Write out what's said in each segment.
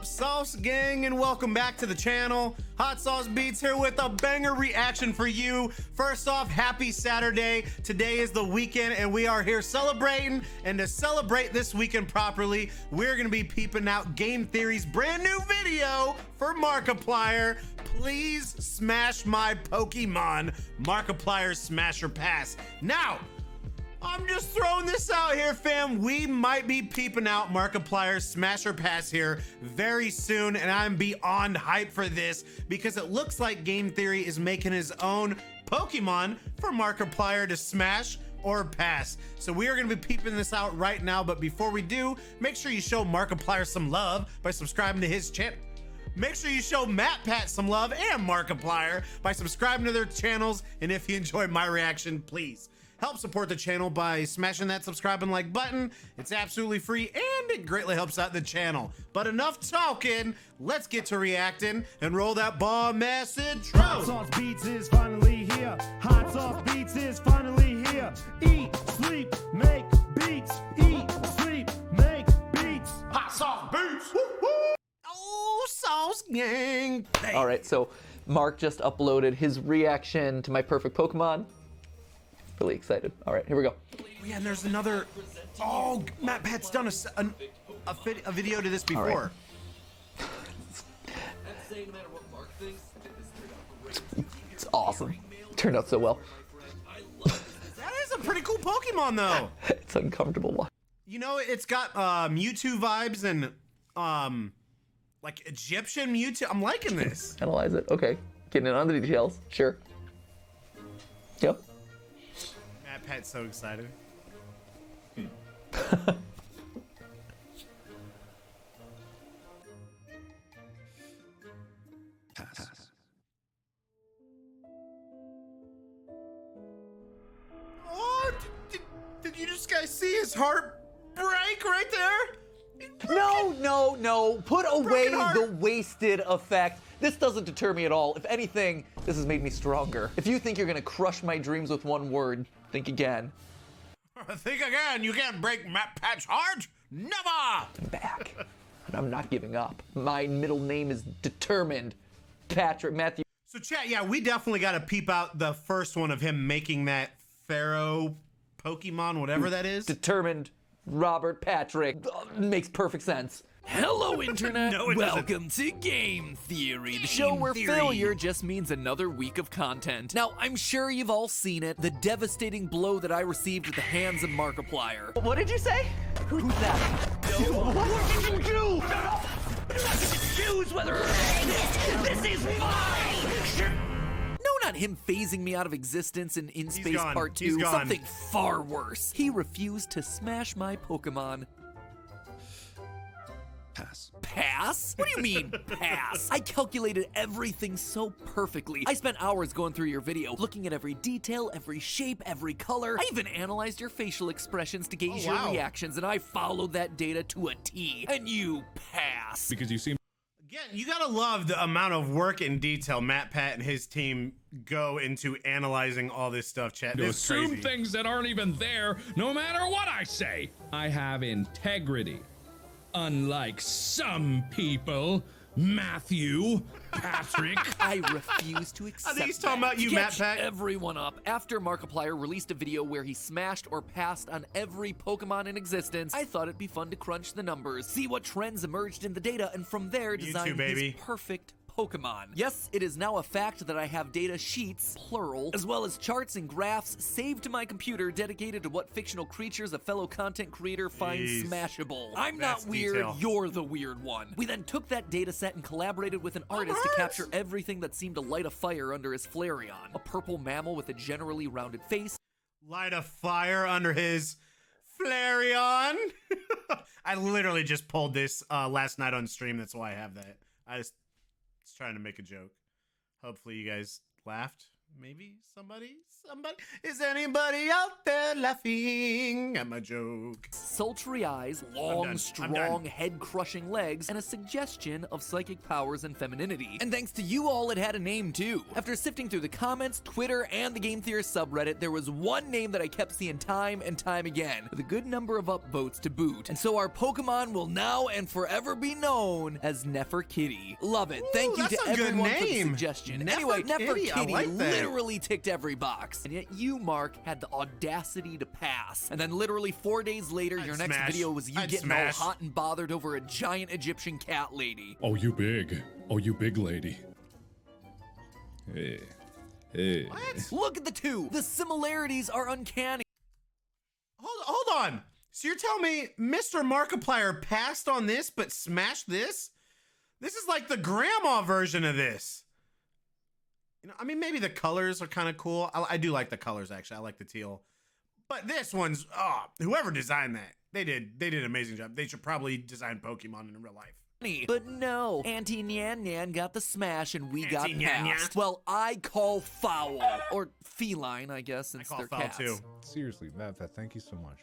up, Sauce Gang, and welcome back to the channel. Hot Sauce Beats here with a banger reaction for you. First off, happy Saturday. Today is the weekend and we are here celebrating, and to celebrate this weekend properly, we're gonna be peeping out Game Theory's brand new video for Markiplier. Please smash my Pokemon, Markiplier's Smasher Pass. Now, I'm just throwing this out here, fam. We might be peeping out Markiplier's Smasher Pass here very soon, and I'm beyond hyped for this because it looks like Game Theory is making his own Pokemon for Markiplier to smash or pass. So we are gonna be peeping this out right now, but before we do, make sure you show Markiplier some love by subscribing to his channel. Make sure you show MatPat some love and Markiplier by subscribing to their channels, and if you enjoyed my reaction, please help support the channel by smashing that subscribe and like button. It's absolutely free and it greatly helps out the channel. But enough talking, let's get to reacting and roll that bomb ass intro. Hot Sauce Beats is finally here. Hot Sauce Beats is finally here. Eat, sleep, make beats. Eat, sleep, make beats. Hot Sauce Beats. Woo woo. Oh, Sauce Gang. Hey. All right, so Mark just uploaded his reaction to my perfect Pokemon. Really excited. All right, here we go. Yeah, and there's another. Oh, MatPat's done a video to this before. Right. It's awesome. Turned out so well. That is a pretty cool Pokemon, though. It's uncomfortable. You know, it's got Mewtwo vibes and like Egyptian Mewtwo. I'm liking this. Analyze it. Okay, getting in on the details. Sure. Yep. Pat's so excited. Pass. Oh, did you just guys see his heart break right there? No. Put away the wasted effect. This doesn't deter me at all. If anything, this has made me stronger. If you think you're gonna crush my dreams with one word, think again. Think again. You can't break MatPat's heart. Never. I'm back, and I'm not giving up. My middle name is Determined. Patrick Matthew. So chat, yeah, we definitely got to peep out the first one of him making that Pharaoh Pokemon, whatever that is. Determined Robert Patrick. Makes perfect sense. Hello, Internet. No, it Welcome to Game Theory, the show where failure just means another week of content. Now, I'm sure you've all seen it, the devastating blow that I received at the hands of Markiplier. What did you say? Who's that? What did you do? Choose whether this is mine! No, not him phasing me out of existence in Space gone. Part 2. He's gone. Something far worse. He refused to smash my Pokemon. Pass. Pass? What do you mean, pass? I calculated everything so perfectly. I spent hours going through your video, looking at every detail, every shape, every color. I even analyzed your facial expressions to gauge your reactions, and I followed that data to a T. And you pass. Because you seem... Again, you gotta love the amount of work and detail MatPat and his team go into analyzing all this stuff, chat. You This is assume crazy. things that aren't even there, no matter what I say. I have integrity. Unlike some people, Matthew, Patrick. I refuse to accept he's talking that. about you, To catch MatPat. everyone up, after Markiplier released a video where he smashed or passed on every Pokemon in existence, I thought it'd be fun to crunch the numbers, see what trends emerged in the data, and from there design his perfect Pokemon. Yes, it is now a fact that I have data sheets, plural, as well as charts and graphs saved to my computer dedicated to what fictional creatures a fellow content creator finds smashable. I'm not weird, you're the weird one. We then took that data set and collaborated with an artist to capture everything that seemed to light a fire under his Flareon. A purple mammal with a generally rounded face. Light a fire under his Flareon. I literally just pulled this last night on stream. That's why I have that. I was trying to make a joke. Hopefully you guys laughed. Maybe somebody? Is anybody out there laughing at my joke? Sultry eyes, long, strong, head-crushing legs, and a suggestion of psychic powers and femininity. And thanks to you all, it had a name too. After sifting through the comments, Twitter, and the Game Theorist subreddit, there was one name that I kept seeing time and time again, with a good number of upvotes to boot. And so our Pokemon will now and forever be known as Neferkitty. Love it. Thank you to everyone for the suggestion. Anyway, Neferkitty literally ticked every box. And yet you, Mark, had the audacity to pass. And then literally 4 days later, your next video was you getting all hot and bothered over a giant Egyptian cat lady. Oh, you big. Oh, you big lady. Hey. Hey. What? Look at the two. The similarities are uncanny. Hold on. So you're telling me Mr. Markiplier passed on this but smashed this? This is like the grandma version of this. You know, I mean, maybe the colors are kind of cool. I do like the colors, actually. I like the teal. But this one's, whoever designed that, they did an amazing job. They should probably design Pokemon in real life. But no, Auntie Nyan Nyan got the smash and we got passed. Well, I call foul. Or feline, I guess, since they're cats. Too. Seriously, Matt, thank you so much.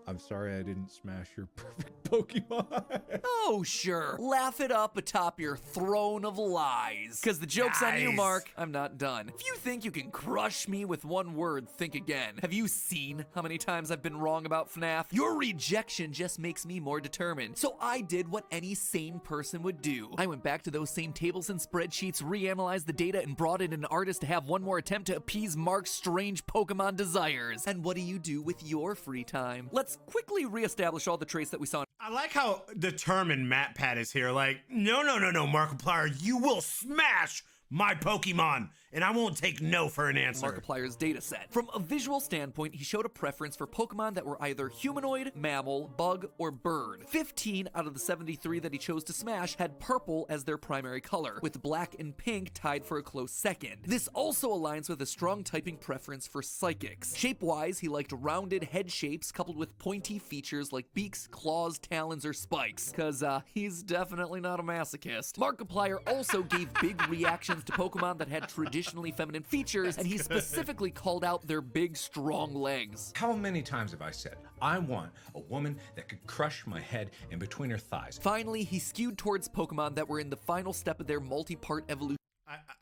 I'm sorry I didn't smash your perfect Pokemon. Oh, sure. Laugh it up atop your throne of lies. Because the joke's on you, Mark. I'm not done. If you think you can crush me with one word, think again. Have you seen how many times I've been wrong about FNAF? Your rejection just makes me more determined. So I did what any sane person would do. I went back to those same tables and spreadsheets, reanalyzed the data, and brought in an artist to have one more attempt to appease Mark's strange Pokemon desires. And what do you do with your free time? Let's quickly reestablish all the traits that we saw. I like how determined MatPat is here. Like, no, Markiplier, you will smash my Pokemon, and I won't take no for an answer. Markiplier's data set. From a visual standpoint, he showed a preference for Pokemon that were either humanoid, mammal, bug, or bird. 15 out of the 73 that he chose to smash had purple as their primary color, with black and pink tied for a close second. This also aligns with a strong typing preference for psychics. Shape-wise, he liked rounded head shapes coupled with pointy features like beaks, claws, talons, or spikes, cause he's definitely not a masochist. Markiplier also gave big reactions to Pokemon that had traditionally feminine features, and he specifically called out their big, strong legs. How many times have I said, I want a woman that could crush my head in between her thighs? Finally, he skewed towards Pokemon that were in the final step of their multi-part evolution.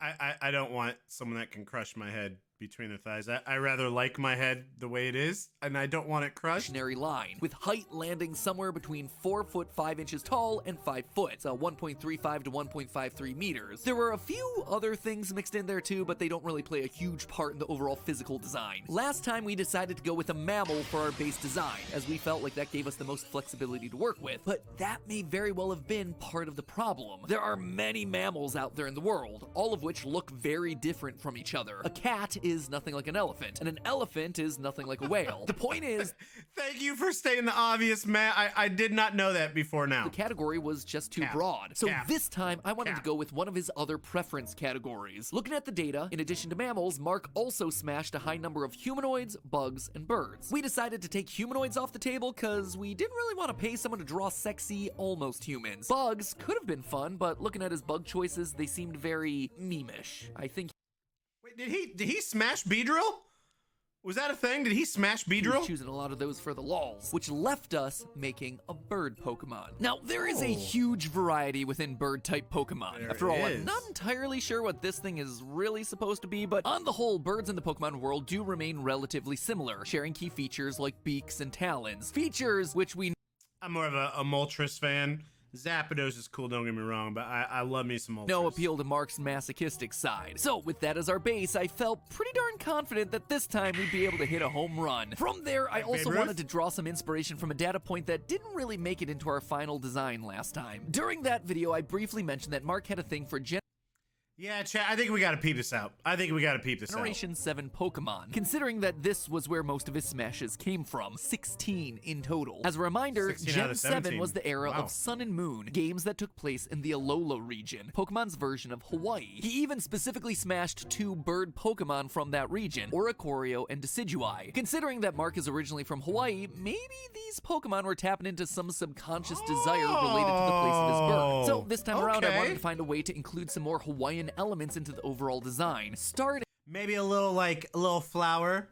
I don't want someone that can crush my head between their thighs. I rather like my head the way it is, and I don't want it crushed. Line, with height landing somewhere between 4 foot 5 inches tall and 5 foot, so 1.35 to 1.53 meters. There were a few other things mixed in there too, but they don't really play a huge part in the overall physical design. Last time we decided to go with a mammal for our base design, as we felt like that gave us the most flexibility to work with, but that may very well have been part of the problem. There are many mammals out there in the world, all of which look very different from each other. A cat is nothing like an elephant, and an elephant is nothing like a whale. The point is... Thank you for stating the obvious, Matt. I did not know that before now. The category was just too broad. So this time, I wanted to go with one of his other preference categories. Looking at the data, in addition to mammals, Mark also smashed a high number of humanoids, bugs, and birds. We decided to take humanoids off the table because we didn't really want to pay someone to draw sexy, almost humans. Bugs could have been fun, but looking at his bug choices, they seemed very meme-ish. I think... Wait, did he smash Beedrill? Was that a thing? Did he smash Beedrill? He was choosing a lot of those for the lols, which left us making a bird Pokemon. Now, there is a huge variety within bird-type Pokemon. After all, I'm not entirely sure what this thing is really supposed to be, but on the whole, birds in the Pokemon world do remain relatively similar, sharing key features like beaks and talons. Features which we... I'm more of a Moltres fan. Zapdos is cool, don't get me wrong, but I love me some Moltres. No appeal to Mark's masochistic side. So with that as our base, I felt pretty darn confident that this time we'd be able to hit a home run. From there, I also wanted to draw some inspiration from a data point that didn't really make it into our final design last time. During that video, I briefly mentioned that Mark had a thing for Yeah, chat, I think we gotta peep this out. Generation 7 Pokemon, considering that this was where most of his smashes came from, 16 in total. As a reminder, Gen 7 was the era of Sun and Moon, games that took place in the Alola region, Pokemon's version of Hawaii. He even specifically smashed 2 bird Pokemon from that region, Oricorio and Decidueye. Considering that Mark is originally from Hawaii, maybe these Pokemon were tapping into some subconscious desire related to the place of his birth. So this time around, I wanted to find a way to include some more Hawaiian elements into the overall design. Maybe a little flower.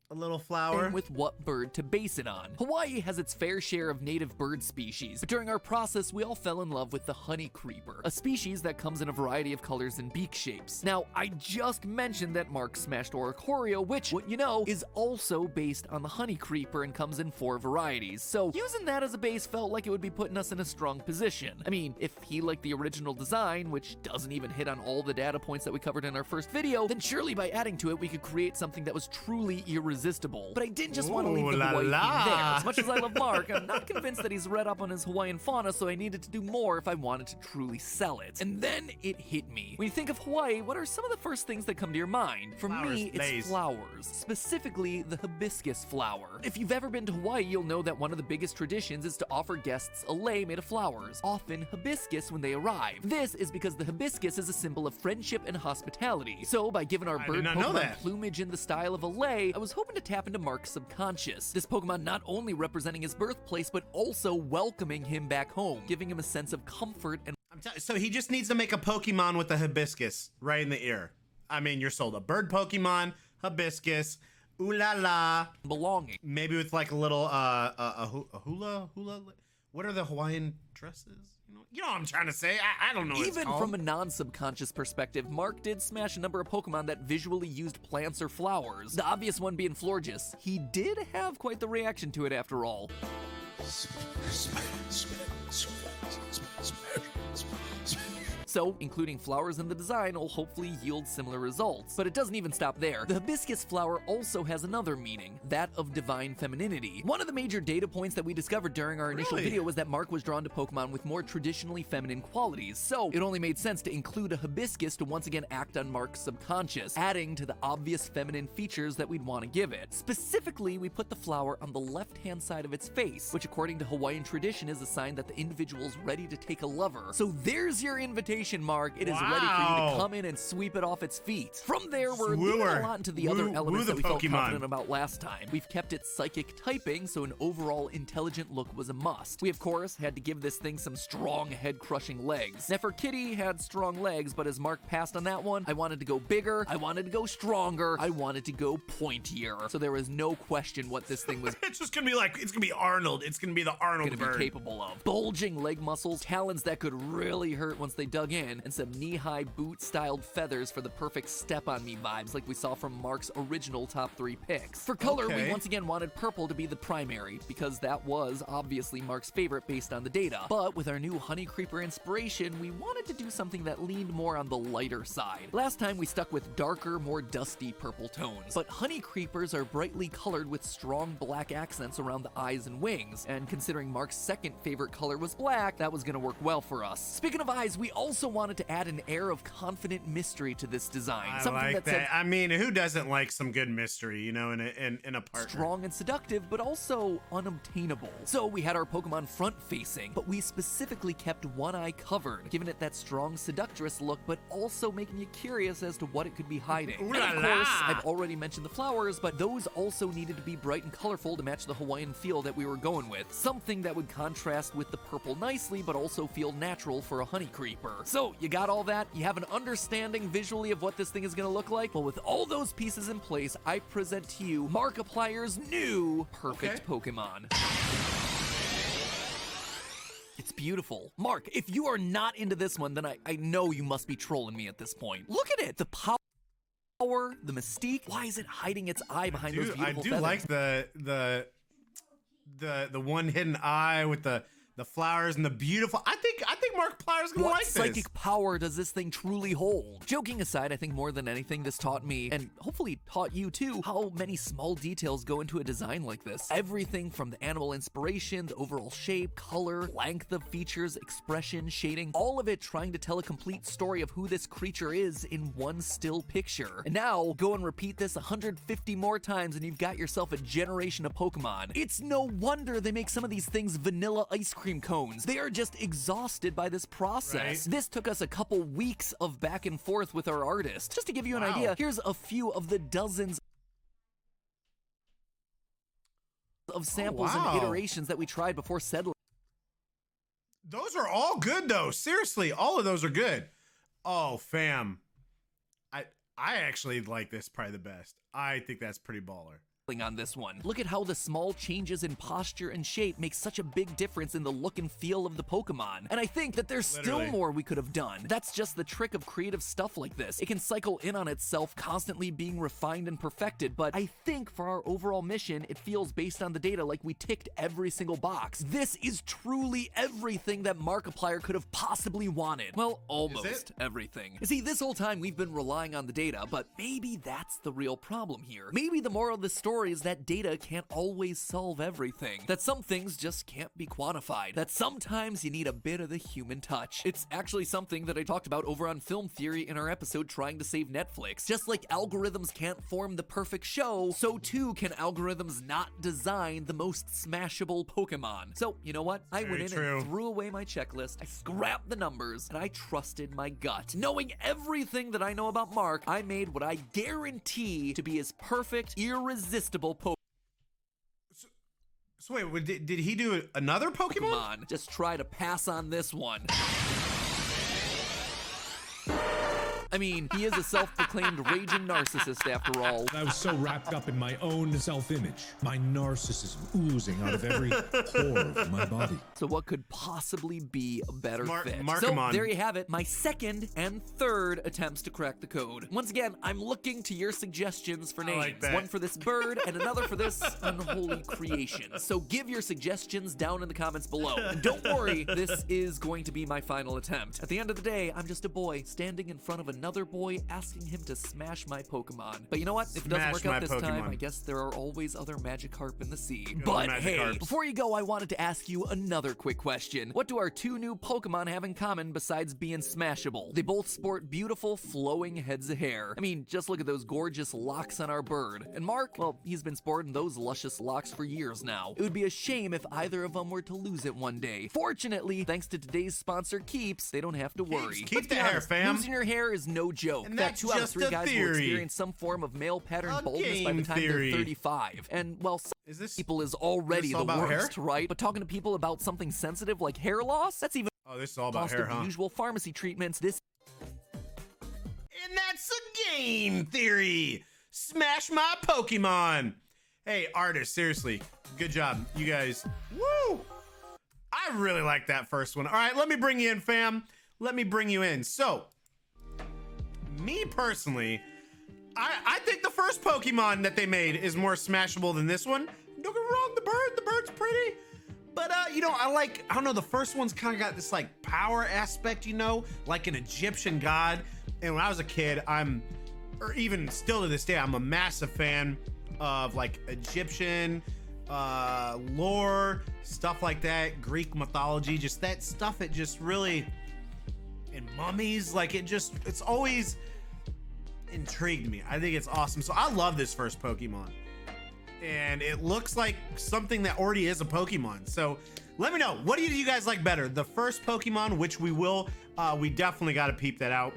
A little flower. And with what bird to base it on. Hawaii has its fair share of native bird species, but during our process, we all fell in love with the honeycreeper, a species that comes in a variety of colors and beak shapes. Now, I just mentioned that Mark smashed Oricorio, which, what you know, is also based on the honeycreeper and comes in 4 varieties. So using that as a base felt like it would be putting us in a strong position. I mean, if he liked the original design, which doesn't even hit on all the data points that we covered in our first video, then surely by adding to it, we could create something that was truly irresistible. But I didn't just want to leave the Hawaii theme there. As much as I love Mark, I'm not convinced that he's read up on his Hawaiian fauna, so I needed to do more if I wanted to truly sell it. And then it hit me. When you think of Hawaii, what are some of the first things that come to your mind? For me, it's flowers. Specifically, the hibiscus flower. If you've ever been to Hawaii, you'll know that one of the biggest traditions is to offer guests a lei made of flowers, often hibiscus when they arrive. This is because the hibiscus is a symbol of friendship and hospitality. So by giving our bird Pokemon plumage in the style of a lei, I was hoping to tap into Mark's subconscious. This Pokemon not only representing his birthplace, but also welcoming him back home, giving him a sense of comfort and so he just needs to make a Pokemon with a hibiscus right in the ear. I mean, you're sold. A bird Pokemon, hibiscus, ooh la la. belonging. Maybe with like a little a hula. What are the Hawaiian dresses? You know what I'm trying to say. I don't know what it's Even called. from a non-subconscious perspective, Mark did smash a number of Pokemon that visually used plants or flowers. The obvious one being Florges. He did have quite the reaction to it after all. So, including flowers in the design will hopefully yield similar results. But it doesn't even stop there. The hibiscus flower also has another meaning, that of divine femininity. One of the major data points that we discovered during our initial video was that Mark was drawn to Pokemon with more traditionally feminine qualities, so it only made sense to include a hibiscus to once again act on Mark's subconscious, adding to the obvious feminine features that we'd want to give it. Specifically, we put the flower on the left-hand side of its face, which according to Hawaiian tradition is a sign that the individual's ready to take a lover. So there's your invitation, Mark. It is ready for you to come in and sweep it off its feet. From there, we're leaning a lot into the other elements that we felt confident about last time. We've kept it psychic typing, so an overall intelligent look was a must. We, of course, had to give this thing some strong head-crushing legs. Nefertiti had strong legs, but as Mark passed on that one, I wanted to go bigger, I wanted to go stronger, I wanted to go pointier. So there was no question what this thing was it's just gonna be like, it's gonna be Arnold. It's gonna be the Arnold bird. Be capable of. Bulging leg muscles, talons that could really hurt once they dug in, and some knee-high boot-styled feathers for the perfect step-on-me vibes like we saw from Mark's original top 3 picks. For color, we once again wanted purple to be the primary, because that was obviously Mark's favorite based on the data. But with our new Honeycreeper inspiration, we wanted to do something that leaned more on the lighter side. Last time we stuck with darker, more dusty purple tones, but Honeycreepers are brightly colored with strong black accents around the eyes and wings, and considering Mark's second favorite color was black, that was gonna work well for us. Speaking of eyes, we also wanted to add an air of confident mystery to this design. I like that. I mean, who doesn't like some good mystery, you know, in a partner? Strong and seductive, but also unobtainable. So we had our Pokemon front-facing, but we specifically kept one eye covered, giving it that strong seductress look, but also making you curious as to what it could be hiding. And of course, I've already mentioned the flowers, but those also needed to be bright and colorful to match the Hawaiian feel that we were going with. Something that would contrast with the purple nicely, but also feel natural for a Honeycreeper. So you got all that? You have an understanding visually of what this thing is going to look like? Well, with all those pieces in place, I present to you Markiplier's new perfect Pokemon. It's beautiful. Mark, if you are not into this one, then I know you must be trolling me at this point. Look at it! The power, the mystique. Why is it hiding its eye behind those beautiful feathers? I do like the one hidden eye with the flowers and the beautiful. I think Markiplier's gonna like this. What psychic power does this thing truly hold? Joking aside, I think more than anything, this taught me, and hopefully taught you too, how many small details go into a design like this. Everything from the animal inspiration, the overall shape, color, length of features, expression, shading, all of it trying to tell a complete story of who this creature is in one still picture. And now, go and repeat this 150 more times and you've got yourself a generation of Pokemon. It's no wonder they make some of these things vanilla ice cream cones. They are just exhausted by this process. Right? This took us a couple weeks of back and forth with our artist. Just to give you an idea, here's a few of the dozens of samples and iterations that we tried before settling. Those are all good though. Seriously, all of those are good. Oh, fam. I actually like this probably the best. I think that's pretty baller. On this one. Look at how the small changes in posture and shape make such a big difference in the look and feel of the Pokemon. And I think that there's still more we could have done. That's just the trick of creative stuff like this. It can cycle in on itself, constantly being refined and perfected, but I think for our overall mission, it feels based on the data like we ticked every single box. This is truly everything that Markiplier could have possibly wanted. Well, almost everything. You see, this whole time we've been relying on the data, but maybe that's the real problem here. Maybe the moral of the story is that data can't always solve everything, that some things just can't be quantified, that sometimes you need a bit of the human touch. It's actually something that I talked about over on Film Theory in our episode Trying to Save Netflix. Just like algorithms can't form the perfect show, so too can algorithms not design the most smashable Pokemon. So, you know what? I went in and threw away my checklist, I scrapped the numbers, and I trusted my gut. Knowing everything that I know about Mark, I made what I guarantee to be his perfect, irresistible Pokemon. So wait, did he do another Pokemon? Just try to pass on this one. I mean, he is a self-proclaimed raging narcissist after all. I was so wrapped up in my own self-image, my narcissism oozing out of every pore of my body. So what could possibly be a better fit? So there you have it, my second and third attempts to crack the code. Once again, I'm looking to your suggestions for names. One for this bird and another for this unholy creation. So give your suggestions down in the comments below. And don't worry, this is going to be my final attempt. At the end of the day, I'm just a boy standing in front of another boy asking him to smash my Pokemon. But you know what? If it doesn't work out this time, I guess there are always other Magikarp in the sea. But hey, before you go, I wanted to ask you another quick question. What do our two new Pokemon have in common besides being smashable? They both sport beautiful, flowing heads of hair. I mean, just look at those gorgeous locks on our bird. And Mark, well, he's been sporting those luscious locks for years now. It would be a shame if either of them were to lose it one day. Fortunately, thanks to today's sponsor, Keeps, they don't have to worry. Keep the hair, fam. Losing your hair is no joke. In fact, 2 out of 3 guys will experience some form of male pattern baldness by the time they're 35. And well, some people is already the worst, right? But talking to people about something sensitive like hair loss, that's even this is all about hair, huh? Usual pharmacy treatments. This and that's a game theory. Smash my Pokemon. Hey, artists, seriously, good job, you guys. Woo! I really like that first one. All right, let me bring you in, fam. Let me bring you in. So, me personally, I think the first Pokemon that they made is more smashable than this one. Don't get me wrong, the bird's pretty. But, you know, I don't know, the first one's kind of got this, like, power aspect, you know, like an Egyptian god. And when I was a kid, or even still to this day, I'm a massive fan of, like, Egyptian lore, stuff like that, Greek mythology, just that stuff, it just really, and mummies, like, it's always intrigued me. I think it's awesome. So I love this first Pokemon. And it looks like something that already is a Pokemon. So let me know, what do you guys like better? The first Pokemon, which we definitely got to peep that out.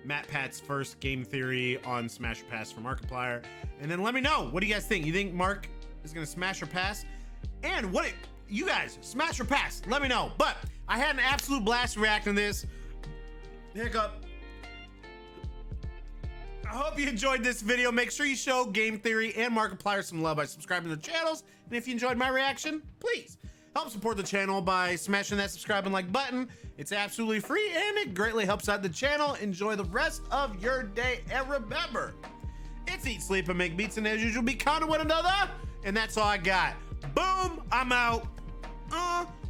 Matt Pat's first game theory on Smash or Pass for Markiplier. And then let me know, what do you guys think? You think Mark is gonna smash or pass? And you guys, smash or pass? Let me know. But I had an absolute blast reacting to this. Hiccup. I hope you enjoyed this video. Make sure you show Game Theory and Markiplier some love by subscribing to the channels. And if you enjoyed my reaction, please help support the channel by smashing that subscribe and like button. It's absolutely free and it greatly helps out the channel. Enjoy the rest of your day. And remember, it's eat, sleep, and make beats, and as usual, be kind to one another. And that's all I got. Boom, I'm out.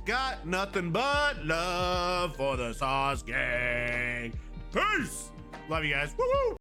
Got nothing but love for the Sauce Gang. Peace. Love you guys. Woo-woo.